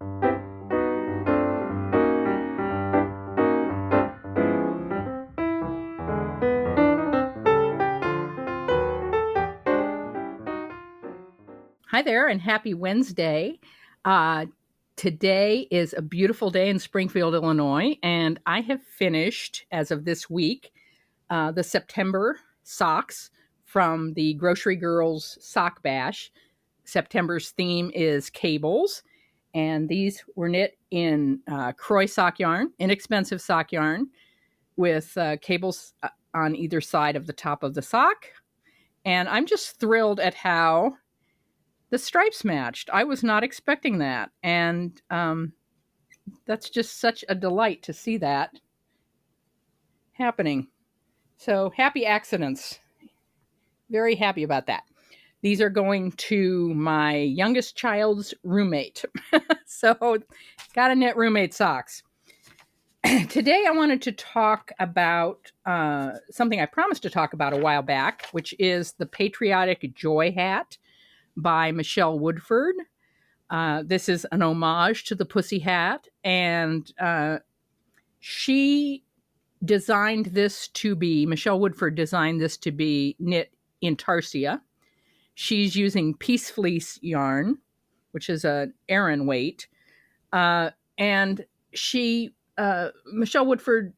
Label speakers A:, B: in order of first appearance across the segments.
A: Hi there, and happy Wednesday. Today is a beautiful day in Springfield, Illinois, and I have finished, as of this week, the September socks from the Grocery Girls Sock Bash. September's theme is cables, and these were knit in Croy sock yarn, inexpensive sock yarn, with cables on either side of the top of the sock. And I'm just thrilled at how the stripes matched. I was not expecting that. And that's just such a delight to see that happening. So happy accidents. Very happy about that. These are going to my youngest child's roommate. So got to knit roommate socks. Today I wanted to talk about something I promised to talk about a while back, which is the Patriotic Joy Hat by Michele Woodford. This is an homage to the pussy hat, and Michele Woodford designed this to be knit in tarsia. She's using Peace Fleece yarn, which is an Aran weight, and Michele Woodford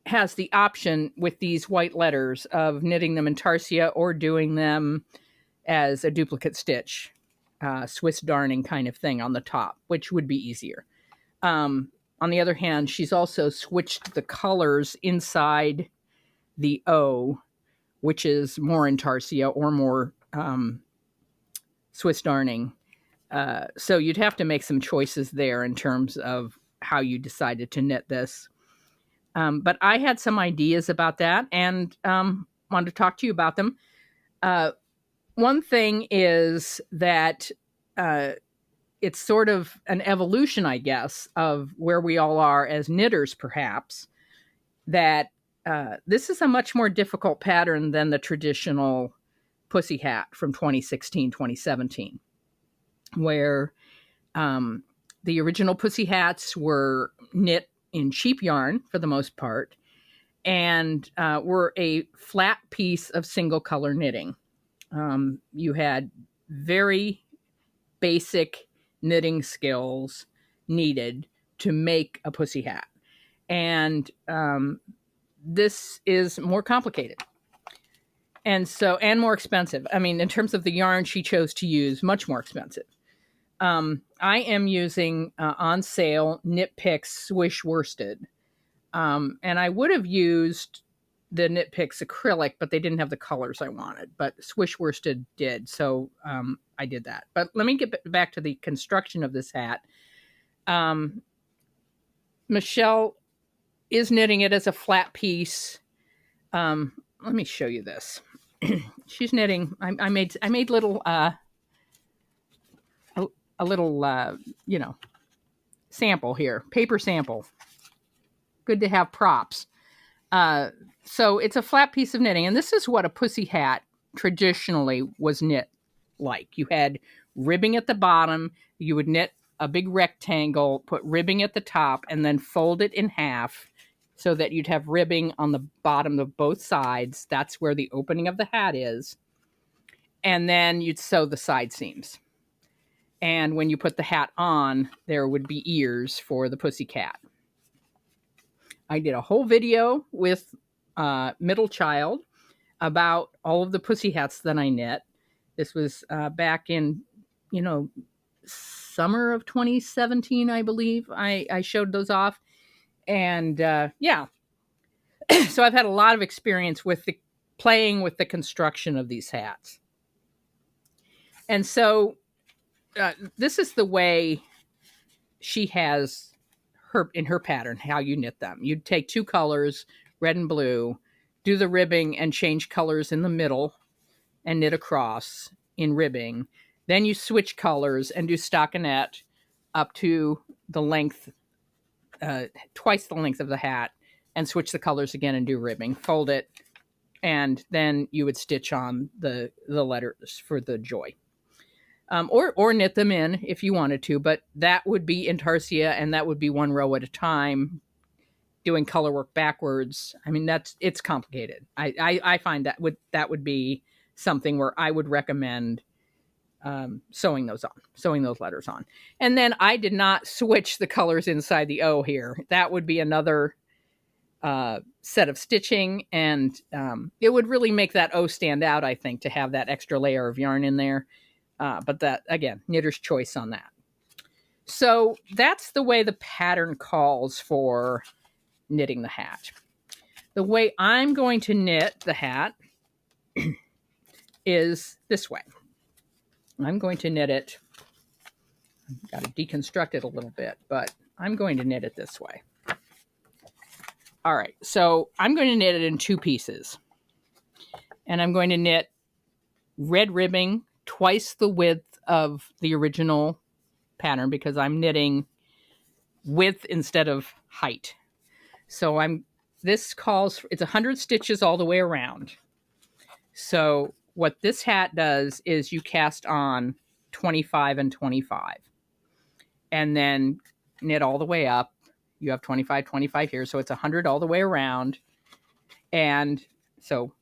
A: has the option with these white letters of knitting them in tarsia or doing them as a duplicate stitch, Swiss darning kind of thing on the top, which would be easier. On the other hand, she's also switched the colors inside the O, which is more intarsia or more Swiss darning. So you'd have to make some choices there in terms of how you decided to knit this. But I had some ideas about that and wanted to talk to you about them. One thing is that it's sort of an evolution, I guess, of where we all are as knitters, perhaps, that this is a much more difficult pattern than the traditional pussy hat from 2016, 2017, where the original pussy hats were knit in cheap yarn for the most part and were a flat piece of single color knitting. You had very basic knitting skills needed to make a pussy hat. And this is more complicated. And more expensive. I mean, in terms of the yarn she chose to use, much more expensive. I am using on sale Knit Picks Swish Worsted. And I would have used the Knit Picks acrylic, but they didn't have the colors I wanted. But Swish Worsted did, so I did that. But let me get back to the construction of this hat. Michele is knitting it as a flat piece. Let me show you this. She's knitting. I made little a little sample here, paper sample. Good to have props. So it's a flat piece of knitting, and this is what a pussy hat traditionally was knit like. You had ribbing at the bottom. You would knit a big rectangle, put ribbing at the top, and then fold it in half so that you'd have ribbing on the bottom of both sides. That's where the opening of the hat is. And then you'd sew the side seams. And when you put the hat on, there would be ears for the pussy cat. I did a whole video with middle child about all of the pussy hats that I knit. This was back in, summer of 2017, I believe. I showed those off. And so I've had a lot of experience with playing with the construction of these hats. And so this is the way she has in her pattern, how you knit them. You'd take two colors, red and blue, do the ribbing and change colors in the middle and knit across in ribbing. Then you switch colors and do stockinette up to the length, twice the length of the hat, and switch the colors again and do ribbing. Fold it, and then you would stitch on the letters for the joy. or knit them in if you wanted to, but that would be intarsia, and that would be one row at a time, doing color work backwards. I mean, it's complicated. I find that would be something where I would recommend sewing those letters on. And then I did not switch the colors inside the O here. That would be another set of stitching, and it would really make that O stand out, I think, to have that extra layer of yarn in there. But that, again, knitter's choice on that. So that's the way the pattern calls for knitting the hat. The way I'm going to knit the hat is this way. I'm going to knit it. I've got to deconstruct it a little bit, but I'm going to knit it this way. All right, so I'm going to knit it in 2 pieces. And I'm going to knit red ribbing twice the width of the original pattern, because I'm knitting width instead of height. So this calls for, it's 100 stitches all the way around. So what this hat does is you cast on 25 and 25, and then knit all the way up. You have 25, 25 here, so it's 100 all the way around. And so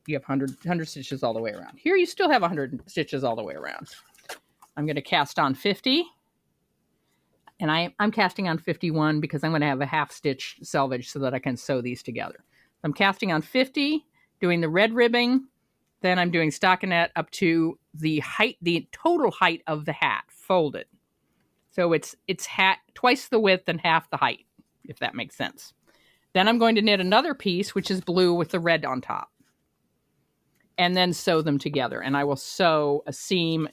A: you have 100 stitches all the way around. Here you still have 100 stitches all the way around. I'm going to cast on 50. And I'm casting on 51 because I'm going to have a half stitch selvage so that I can sew these together. I'm casting on 50, doing the red ribbing. Then I'm doing stockinette up to the height, the total height of the hat, folded. So it's hat twice the width and half the height, if that makes sense. Then I'm going to knit another piece, which is blue with the red on top, and then sew them together. And I will sew a seam,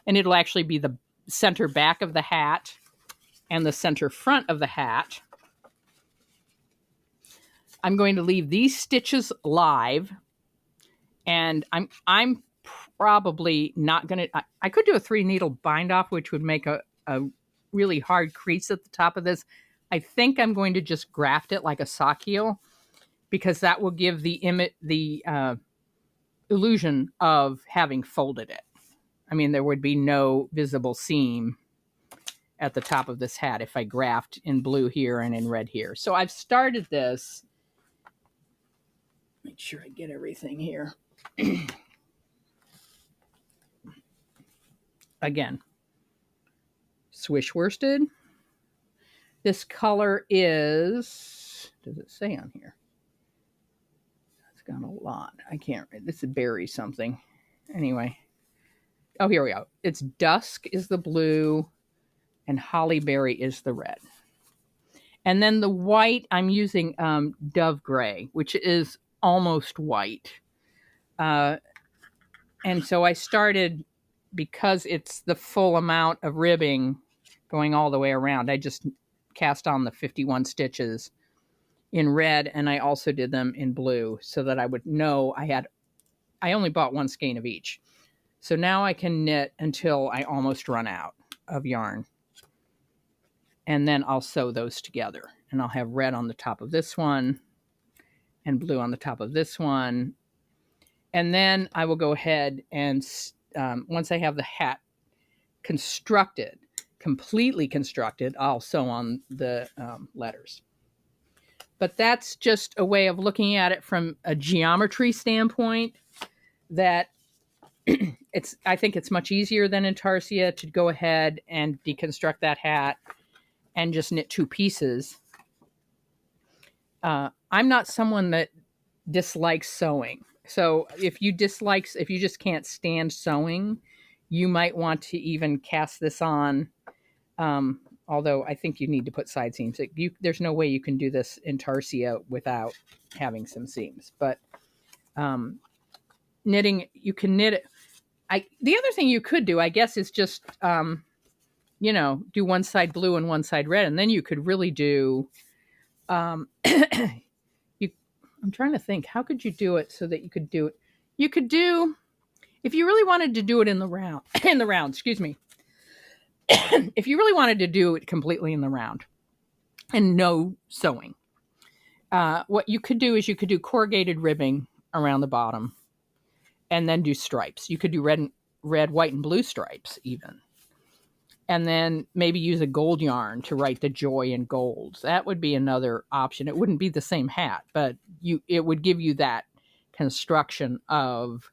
A: and it'll actually be the center back of the hat and the center front of the hat. I'm going to leave these stitches live, and I'm probably not going to, I could do a 3 needle bind off, which would make a really hard crease at the top of this. I think I'm going to just graft it like a sock heel, because that will give the illusion of having folded it. I mean, there would be no visible seam at the top of this hat if I graft in blue here and in red here. So I've started this. Make sure I get everything here. Again, swish worsted. This color is, does it say on here? It's got a lot. I can't read. This is berry something. Anyway. Oh, here we go. It's dusk is the blue and hollyberry is the red. And then the white, I'm using dove gray, which is almost white. And so I started, because it's the full amount of ribbing going all the way around, I just cast on the 51 stitches in red, and I also did them in blue so that I would know I only bought 1 skein of each. So now I can knit until I almost run out of yarn. And then I'll sew those together. And I'll have red on the top of this one and blue on the top of this one. And then I will go ahead and, once I have the hat constructed, completely constructed, I'll sew on the letters. But that's just a way of looking at it from a geometry standpoint, that I think it's much easier than intarsia to go ahead and deconstruct that hat and just knit 2 pieces. I'm not someone that dislikes sewing. So if you just can't stand sewing, you might want to even cast this on. Although I think you need to put side seams. There's no way you can do this intarsia without having some seams. But knitting, you can knit it. The other thing you could do, I guess, is just, do one side blue and one side red. And then you could really do, I'm trying to think, how could you do it so that you could do it? You could do, if you really wanted to do it in the round, excuse me. If you really wanted to do it completely in the round and no sewing, what you could do is you could do corrugated ribbing around the bottom and then do stripes. You could do red, white, and blue stripes even. And then maybe use a gold yarn to write the joy in gold. That would be another option. It wouldn't be the same hat, but it would give you that construction of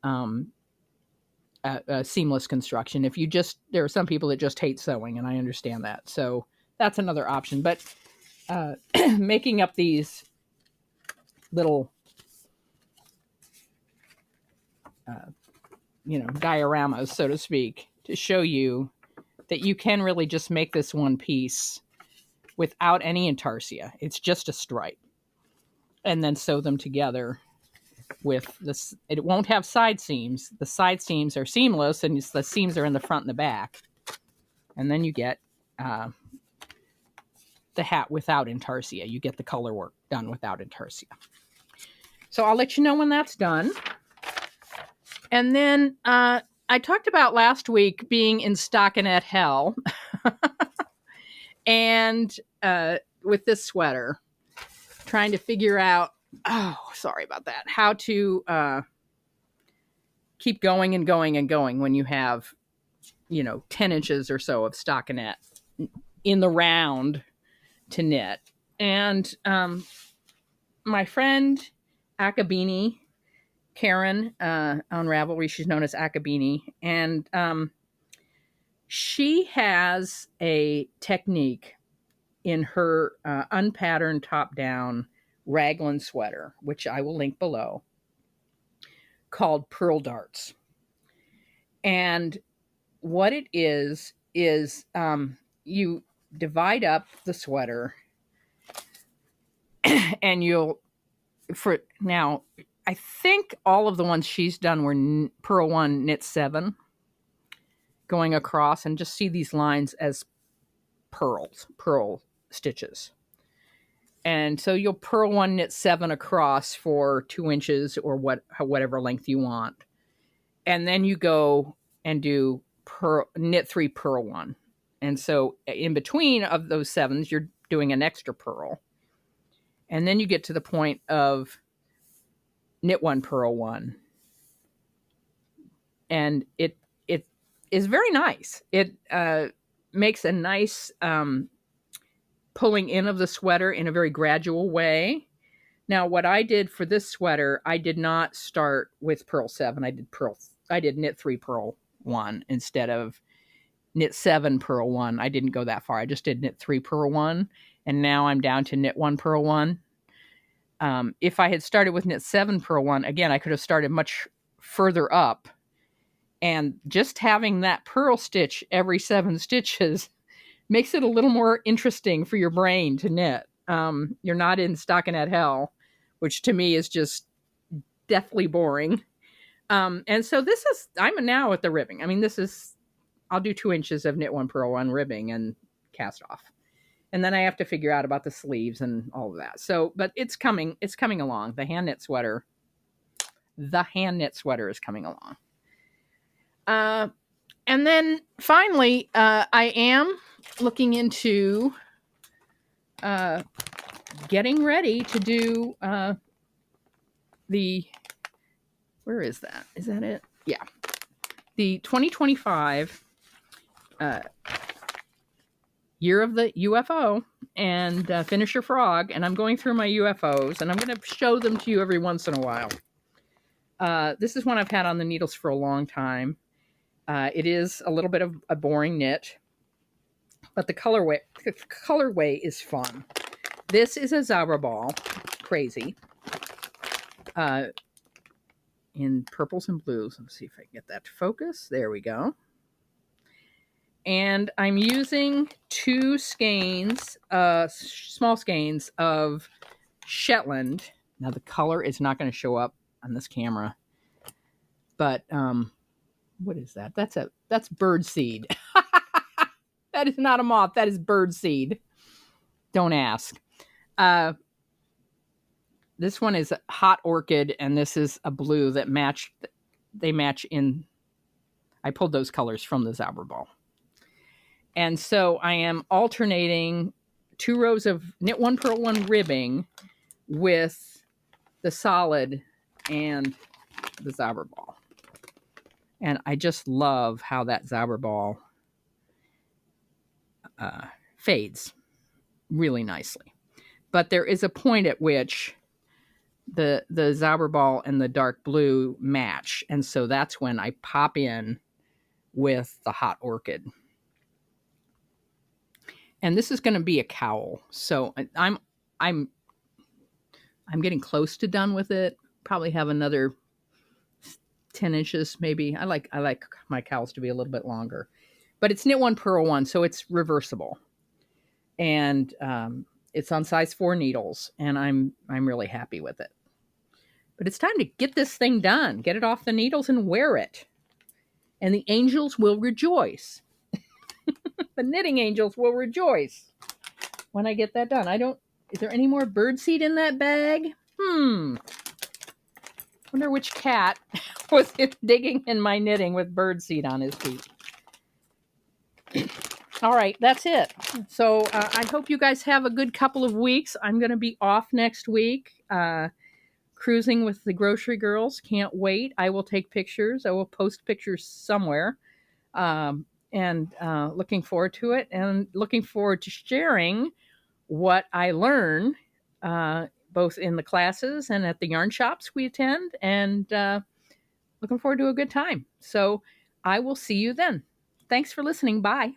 A: a seamless construction. If you just, there are some people that just hate sewing, and I understand that. So that's another option. But making up these little, dioramas, so to speak, to show you that you can really just make this one piece without any intarsia. It's just a stripe. And then sew them together with this. It won't have side seams. The side seams are seamless, and the seams are in the front and the back. And then you get the hat without intarsia. You get the color work done without intarsia. So I'll let you know when that's done. And then I talked about last week being in stockinette hell. And with this sweater, trying to figure out, sorry about that, how to keep going and going and going when you have, 10 inches or so of stockinette in the round to knit. And my friend Akabini, Karen on Ravelry, she's known as Akabini, and she has a technique in her unpatterned top-down Raglan sweater, which I will link below, called Purl darts. And what it is you divide up the sweater, and I think all of the ones she's done were Purl 1 knit 7 going across, and just see these lines as purl stitches. And so you'll Purl 1 knit 7 across for 2 inches or whatever length you want. And then you go and do knit 3 Purl 1. And so in between of those 7s, you're doing an extra purl. And then you get to the point of knit 1 Purl 1. And it is very nice. It makes a nice pulling in of the sweater in a very gradual way. Now, what I did for this sweater, I did not start with Purl 7. I did knit 3 Purl 1 instead of knit 7 Purl 1. I didn't go that far. I just did knit 3 Purl 1, and now I'm down to knit 1 Purl 1. If I had started with knit 7 Purl 1, again, I could have started much further up. And just having that purl stitch every 7 stitches makes it a little more interesting for your brain to knit. You're not in stockinette hell, which to me is just deathly boring. And so I'm now at the ribbing. I mean, I'll do 2 inches of knit 1 Purl 1 ribbing and cast off. And then I have to figure out about the sleeves and all of that. So, but it's coming along. The hand knit sweater is coming along. And then finally, I am looking into getting ready to do where is that? Is that it? Yeah. The 2025 year of the UFO and Finisher Frog. And I'm going through my UFOs, and I'm going to show them to you every once in a while. This is one I've had on the needles for a long time. It is a little bit of a boring knit, but the colorway is fun. This is a Zara ball, crazy, in purples and blues. Let's see if I can get that to focus. There we go. And I'm using 2 skeins, small skeins of Shetland. Now the color is not going to show up on this camera, but what is that? That's bird seed. That is not a moth. That is bird seed. Don't ask. This one is hot orchid, and this is a blue that they match in. I pulled those colors from the Zara ball. And so I am alternating 2 rows of knit 1 Purl 1 ribbing with the solid and the Zara ball. And I just love how that Zauberball fades really nicely. But there is a point at which the Zauberball and the dark blue match, and so that's when I pop in with the hot orchid. And this is going to be a cowl, so I'm getting close to done with it. Probably have another 10 inches maybe. I like my cowls to be a little bit longer, but it's knit one purl one, so it's reversible, and it's on size 4 needles, and I'm really happy with it. But it's time to get this thing done, get it off the needles and wear it, and the angels will rejoice. The knitting angels will rejoice when I get that done. Is there any more birdseed in that bag? Wonder which cat was digging in my knitting with birdseed on his feet. All right, that's it. So I hope you guys have a good couple of weeks. I'm going to be off next week, cruising with the grocery girls. Can't wait. I will take pictures. I will post pictures somewhere. And looking forward to it, and looking forward to sharing what I learn, both in the classes and at the yarn shops we attend, and looking forward to a good time. So I will see you then. Thanks for listening. Bye.